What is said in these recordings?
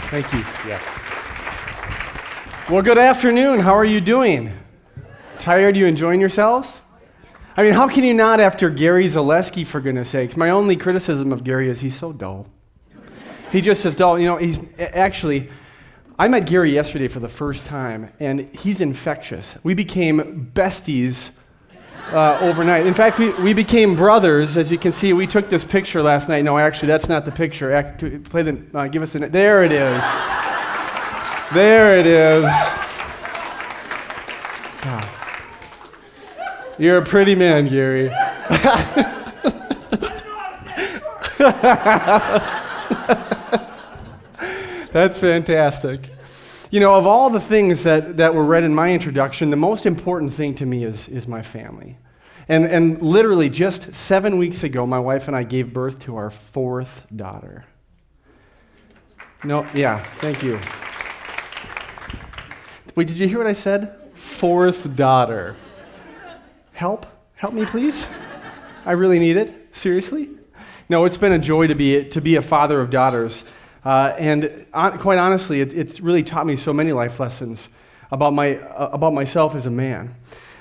Thank you. Yeah. Well, good afternoon. How are you doing? Tired? You enjoying yourselves? I mean, how can you not after Gary Zaleski, for goodness sakes? My only criticism of Gary is he's so dull. He just is dull. You know, he's actually, I met Gary yesterday for the first time, and he's infectious. We became besties overnight. In fact, we became brothers. As you can see, we took this picture last night. No, actually, that's not the picture. Give us an. There it is. There it is. God. You're a pretty man, Gary. That's fantastic. You know, of all the things that were read in my introduction, the most important thing to me is my family. And literally just 7 weeks ago, my wife and I gave birth to our fourth daughter. No, yeah, thank you. Wait, did you hear what I said? Fourth daughter. Help me, please. I really need it. Seriously? No, it's been a joy to be a father of daughters. And quite honestly, it's really taught me so many life lessons about myself as a man.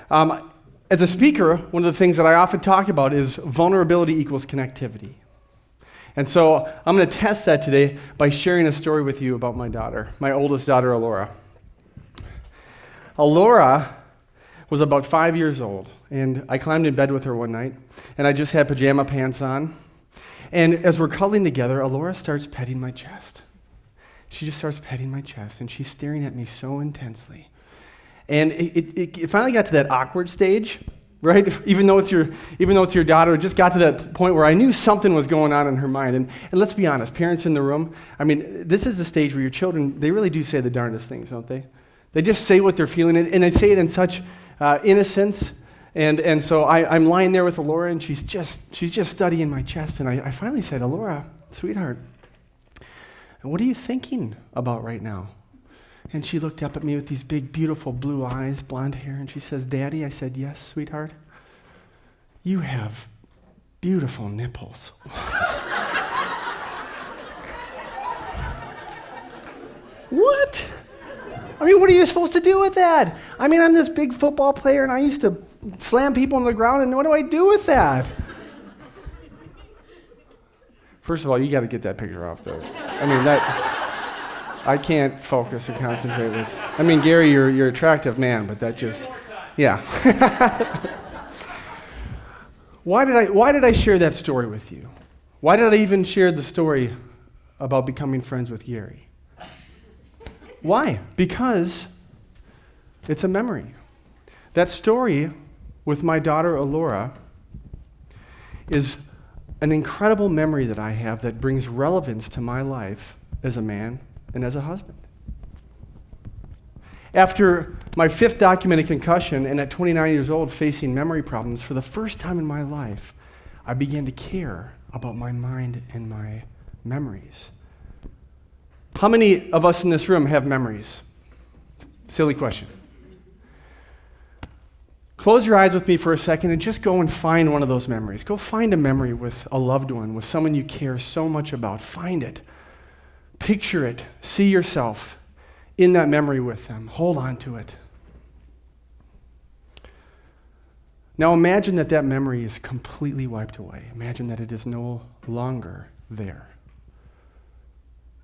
As a speaker, one of the things that I often talk about is vulnerability equals connectivity. And so I'm going to test that today by sharing a story with you about my daughter, my oldest daughter, Alora. Alora was about 5 years old, and I climbed in bed with her one night, and I just had pajama pants on. And as we're cuddling together, Alora starts petting my chest. She just starts petting my chest, and she's staring at me so intensely. And it finally got to that awkward stage, right? Even though it's your daughter, it just got to that point where I knew something was going on in her mind. And let's be honest, parents in the room, I mean, this is the stage where your children, they really do say the darndest things, don't they? They just say what they're feeling, and they say it in such innocence. And so I'm lying there with Alora, and she's just studying my chest. And I finally said, Alora, sweetheart, what are you thinking about right now? And she looked up at me with these big, beautiful blue eyes, blonde hair, and she says, Daddy? I said, yes, sweetheart. You have beautiful nipples. What? I mean, what are you supposed to do with that? I mean, I'm this big football player, and I used to slam people on the ground, and what do I do with that? First of all, you got to get that picture off, though. I mean, I can't focus or concentrate with. I mean, Gary, you're an attractive man, but that just, yeah. Why did I share that story with you? Why did I even share the story about becoming friends with Gary? Why? Because it's a memory. That story with my daughter Alora is an incredible memory that I have that brings relevance to my life as a man and as a husband. After my fifth documented concussion, and at 29 years old facing memory problems, for the first time in my life, I began to care about my mind and my memories. How many of us in this room have memories? Silly question. Close your eyes with me for a second and just go and find one of those memories. Go find a memory with a loved one, with someone you care so much about. Find it. Picture it. See yourself in that memory with them. Hold on to it. Now imagine that memory is completely wiped away. Imagine that it is no longer there.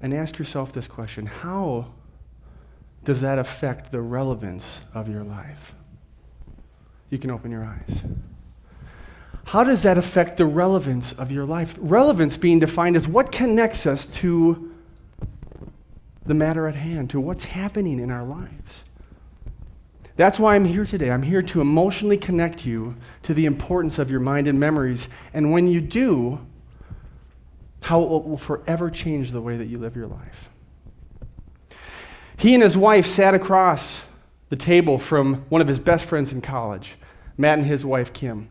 And ask yourself this question: how does that affect the relevance of your life? You can open your eyes. How does that affect the relevance of your life? Relevance being defined as what connects us to the matter at hand, to what's happening in our lives. That's why I'm here today. I'm here to emotionally connect you to the importance of your mind and memories. And when you do, how it will forever change the way that you live your life. He and his wife sat across the table from one of his best friends in college, Matt and his wife, Kim.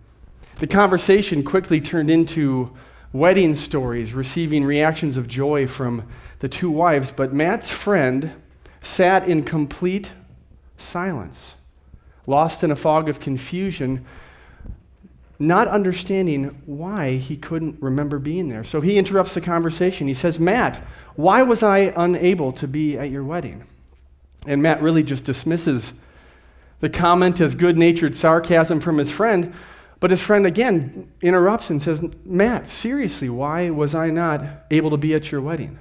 The conversation quickly turned into wedding stories, receiving reactions of joy from the two wives, but Matt's friend sat in complete silence, lost in a fog of confusion, not understanding why he couldn't remember being there. So he interrupts the conversation. He says, "Matt, why was I unable to be at your wedding?" And Matt really just dismisses the comment as good-natured sarcasm from his friend, but his friend again interrupts and says, "Matt, seriously, why was I not able to be at your wedding?"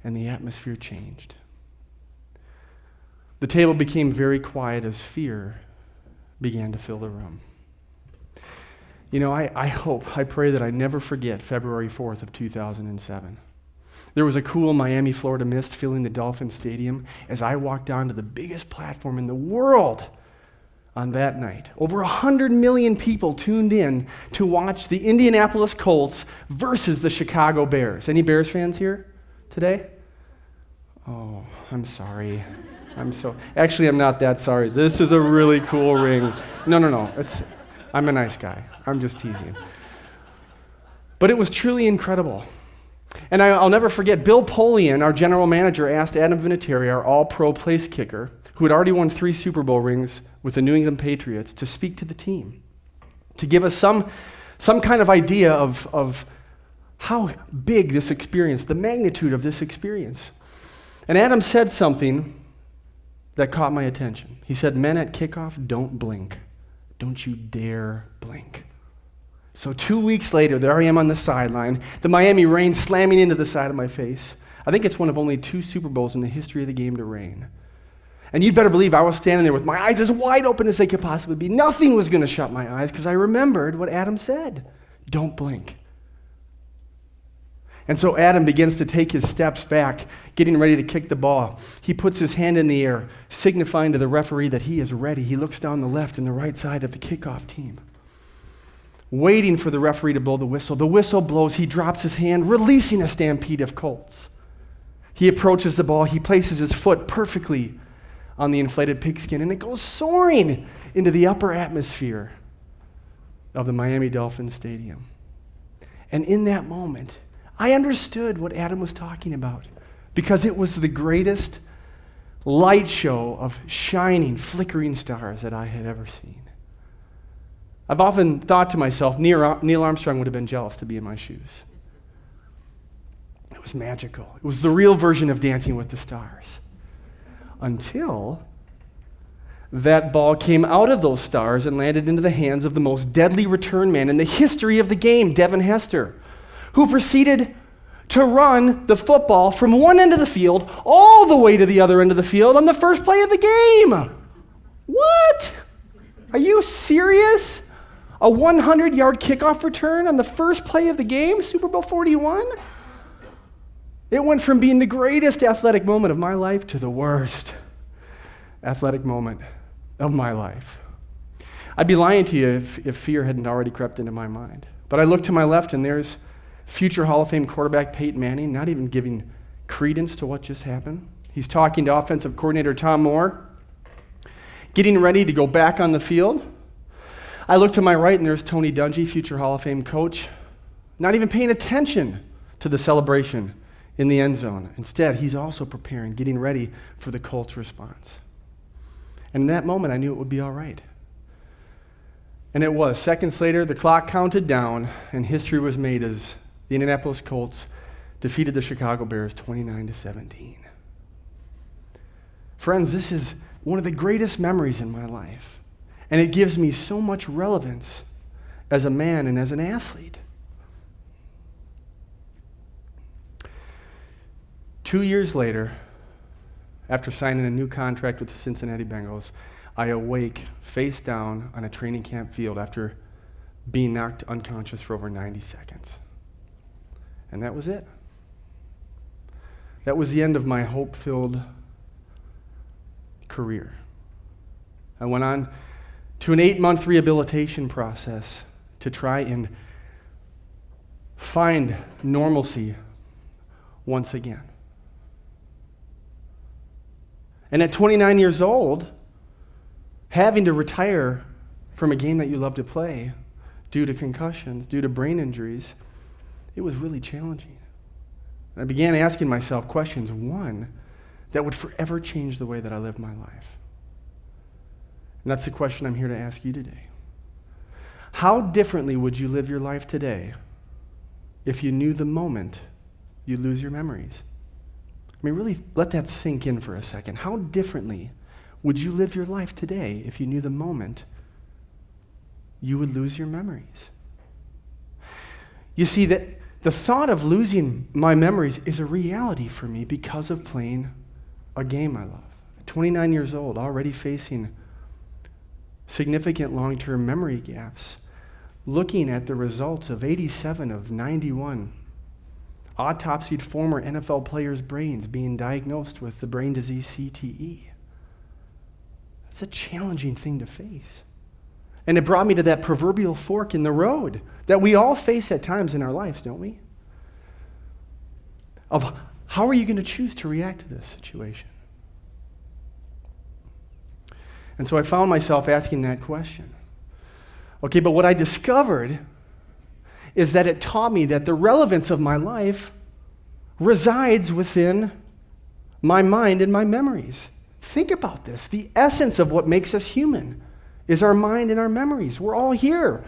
And the atmosphere changed. The table became very quiet as fear began to fill the room. You know, I pray that I never forget February 4th of 2007. There was a cool Miami, Florida mist filling the Dolphin Stadium as I walked onto the biggest platform in the world on that night. Over 100 million people tuned in to watch the Indianapolis Colts versus the Chicago Bears. Any Bears fans here today? Oh, I'm sorry. Actually, I'm not that sorry. This is a really cool ring. No. I'm a nice guy. I'm just teasing. But it was truly incredible. And I'll never forget, Bill Polian, our general manager, asked Adam Vinatieri, our all-pro place kicker, who had already won 3 Super Bowl rings with the New England Patriots, to speak to the team, to give us some kind of idea of how big this experience, the magnitude of this experience. And Adam said something that caught my attention. He said, "Men at kickoff, don't blink. Don't you dare blink." So 2 weeks later, there I am on the sideline, the Miami rain slamming into the side of my face. I think it's one of only 2 Super Bowls in the history of the game to rain. And you'd better believe I was standing there with my eyes as wide open as they could possibly be. Nothing was going to shut my eyes because I remembered what Adam said. Don't blink. And so Adam begins to take his steps back, getting ready to kick the ball. He puts his hand in the air, signifying to the referee that he is ready. He looks down the left and the right side of the kickoff team, waiting for the referee to blow the whistle. The whistle blows. He drops his hand, releasing a stampede of Colts. He approaches the ball. He places his foot perfectly on the inflated pigskin, and it goes soaring into the upper atmosphere of the Miami Dolphins Stadium. And in that moment, I understood what Adam was talking about, because it was the greatest light show of shining, flickering stars that I had ever seen. I've often thought to myself, Neil Armstrong would have been jealous to be in my shoes. It was magical. It was the real version of Dancing with the Stars. Until that ball came out of those stars and landed into the hands of the most deadly return man in the history of the game, Devin Hester, who proceeded to run the football from one end of the field all the way to the other end of the field on the first play of the game. What? Are you serious? A 100-yard kickoff return on the first play of the game, Super Bowl 41? It went from being the greatest athletic moment of my life to the worst athletic moment of my life. I'd be lying to you if fear hadn't already crept into my mind. But I look to my left, and there's future Hall of Fame quarterback Peyton Manning, not even giving credence to what just happened. He's talking to offensive coordinator Tom Moore, getting ready to go back on the field. I look to my right, and there's Tony Dungy, future Hall of Fame coach, not even paying attention to the celebration in the end zone. Instead, he's also preparing, getting ready for the Colts' response. And in that moment, I knew it would be all right. And it was. Seconds later, the clock counted down, and history was made as the Indianapolis Colts defeated the Chicago Bears 29-17. Friends, this is one of the greatest memories in my life, and it gives me so much relevance as a man and as an athlete. 2 years later, after signing a new contract with the Cincinnati Bengals, I awake face down on a training camp field after being knocked unconscious for over 90 seconds. And that was it. That was the end of my hope-filled career. I went on to an 8-month rehabilitation process to try and find normalcy once again. And at 29 years old, having to retire from a game that you love to play due to concussions, due to brain injuries, it was really challenging. And I began asking myself questions, one, that would forever change the way that I live my life. And that's the question I'm here to ask you today. How differently would you live your life today if you knew the moment you lose your memories? I mean, really let that sink in for a second. How differently would you live your life today if you knew the moment you would lose your memories? You see, that the thought of losing my memories is a reality for me because of playing a game I love. 29 years old, already facing significant long-term memory gaps, looking at the results of 87 of 91 autopsied former NFL players' brains being diagnosed with the brain disease CTE. That's a challenging thing to face. And it brought me to that proverbial fork in the road that we all face at times in our lives, don't we? Of how are you going to choose to react to this situation? And so I found myself asking that question. Okay, but what I discovered is that it taught me that the relevance of my life resides within my mind and my memories. Think about this. The essence of what makes us human is our mind and our memories. We're all here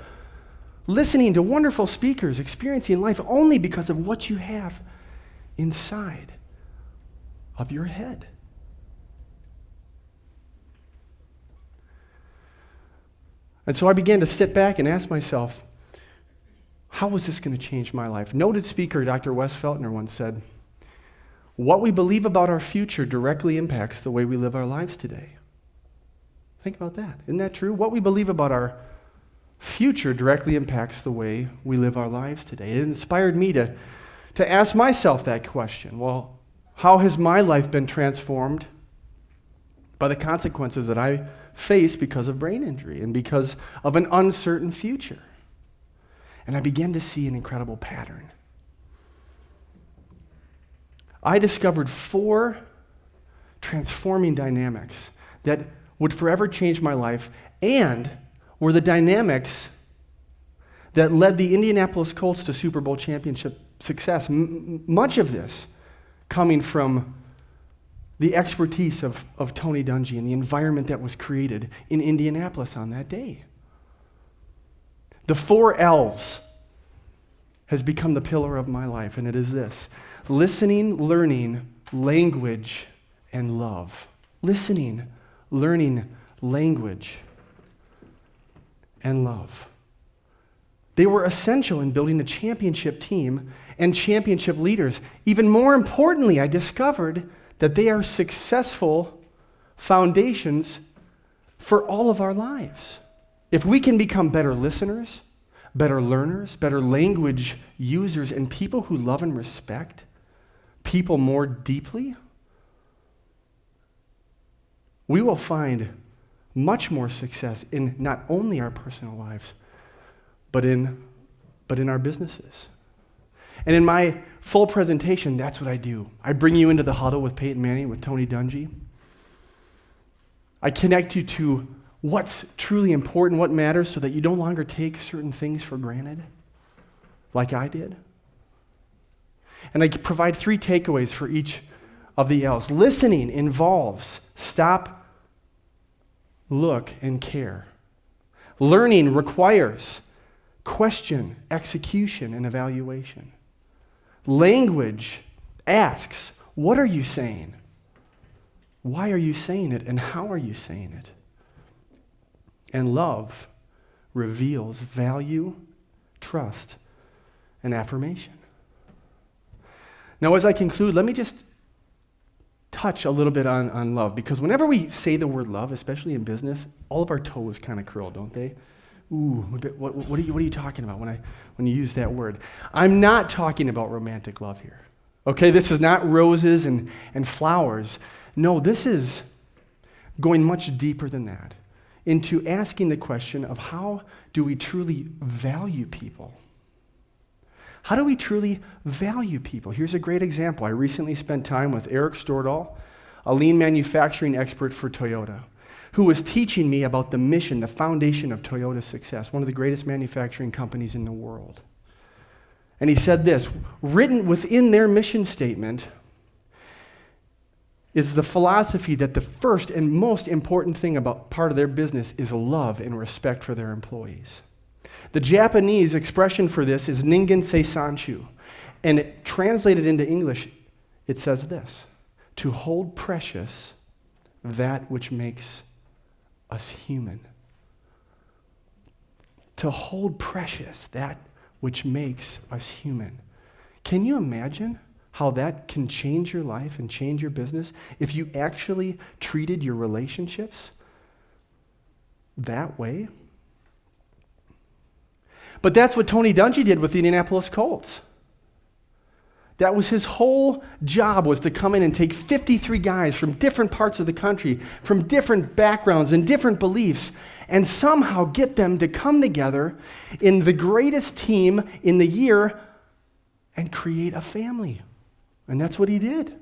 listening to wonderful speakers, experiencing life only because of what you have inside of your head. And so I began to sit back and ask myself, how was this going to change my life? Noted speaker Dr. Wes Feltner once said, what we believe about our future directly impacts the way we live our lives today. Think about that. Isn't that true? What we believe about our future directly impacts the way we live our lives today. It inspired me to ask myself that question. Well, how has my life been transformed by the consequences that I face because of brain injury and because of an uncertain future? And I began to see an incredible pattern. I discovered 4 transforming dynamics that would forever change my life and were the dynamics that led the Indianapolis Colts to Super Bowl championship success. Much of this coming from the expertise of Tony Dungy and the environment that was created in Indianapolis on that day. The 4 L's has become the pillar of my life, and it is this: listening, learning, language, and love. Listening, learning, language, and love. They were essential in building a championship team and championship leaders. Even more importantly, I discovered that they are successful foundations for all of our lives. If we can become better listeners, better learners, better language users, and people who love and respect people more deeply, we will find much more success in not only our personal lives, but in our businesses. And in my full presentation, that's what I do. I bring you into the huddle with Peyton Manning, with Tony Dungy. I connect you to what's truly important, what matters, so that you no longer take certain things for granted, like I did. And I provide 3 takeaways for each of the L's. Listening involves stop, look, and care. Learning requires question, execution, and evaluation. Language asks, what are you saying? Why are you saying it? And how are you saying it? And love reveals value, trust, and affirmation. Now, as I conclude, let me just touch a little bit on love, because whenever we say the word love, especially in business, all of our toes kind of curl, don't they? Ooh, what are you talking about when you use that word? I'm not talking about romantic love here. Okay, this is not roses and flowers. No, this is going much deeper than that, into asking the question of how do we truly value people? How do we truly value people? Here's a great example. I recently spent time with Eric Stordahl, a lean manufacturing expert for Toyota, who was teaching me about the mission, the foundation of Toyota's success, one of the greatest manufacturing companies in the world. And he said this: written within their mission statement is the philosophy that the first and most important thing about part of their business is love and respect for their employees. The Japanese expression for this is ningen seisanshu. And translated into English, it says this: to hold precious that which makes us human. To hold precious that which makes us human. Can you imagine how that can change your life and change your business if you actually treated your relationships that way? But that's what Tony Dungy did with the Indianapolis Colts. That was his whole job, was to come in and take 53 guys from different parts of the country, from different backgrounds and different beliefs, and somehow get them to come together in the greatest team in the year and create a family. And that's what he did.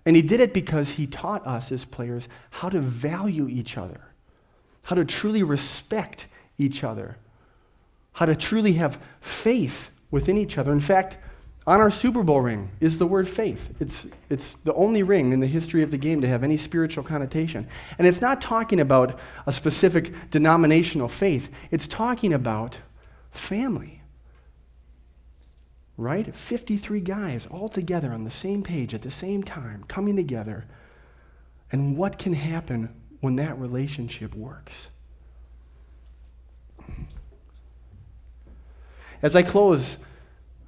And he did it because he taught us as players how to value each other, how to truly respect each other, how to truly have faith within each other. In fact, on our Super Bowl ring is the word faith. It's the only ring in the history of the game to have any spiritual connotation. And it's not talking about a specific denominational faith. It's talking about family. Right? 53 guys all together on the same page at the same time, coming together. And what can happen when that relationship works? As I close,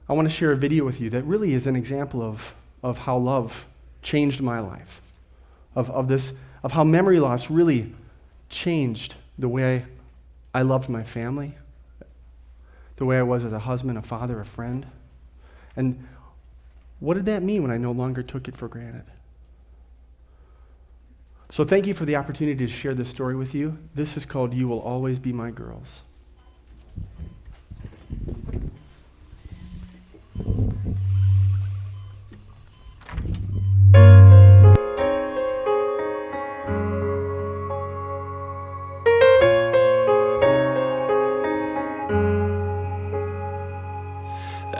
I want to share a video with you that really is an example of how love changed my life, of how memory loss really changed the way I loved my family, the way I was as a husband, a father, a friend. And what did that mean when I no longer took it for granted? So thank you for the opportunity to share this story with you. This is called You Will Always Be My Girls.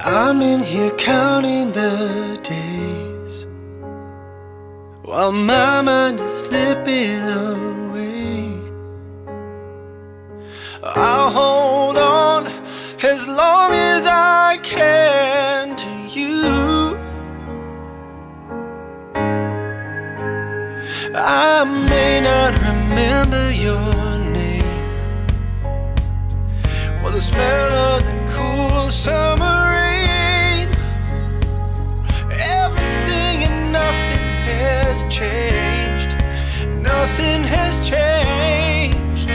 I'm in here counting the days while my mind is slipping away. I'll hold on as long as I can to you. I may not remember your name or the smell of the cool summer rain. Everything and nothing has changed. Nothing has changed.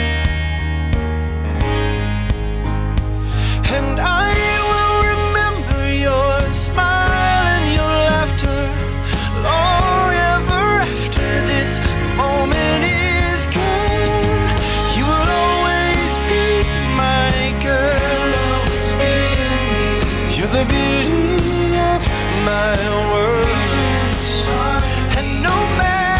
And I will remember your smile and your laughter long ever after this moment is gone. You will always be my girl. You're the beauty of my world. And no matter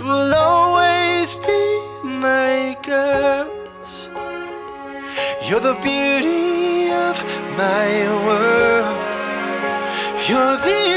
will always be my girls. You're the beauty of my world. You're the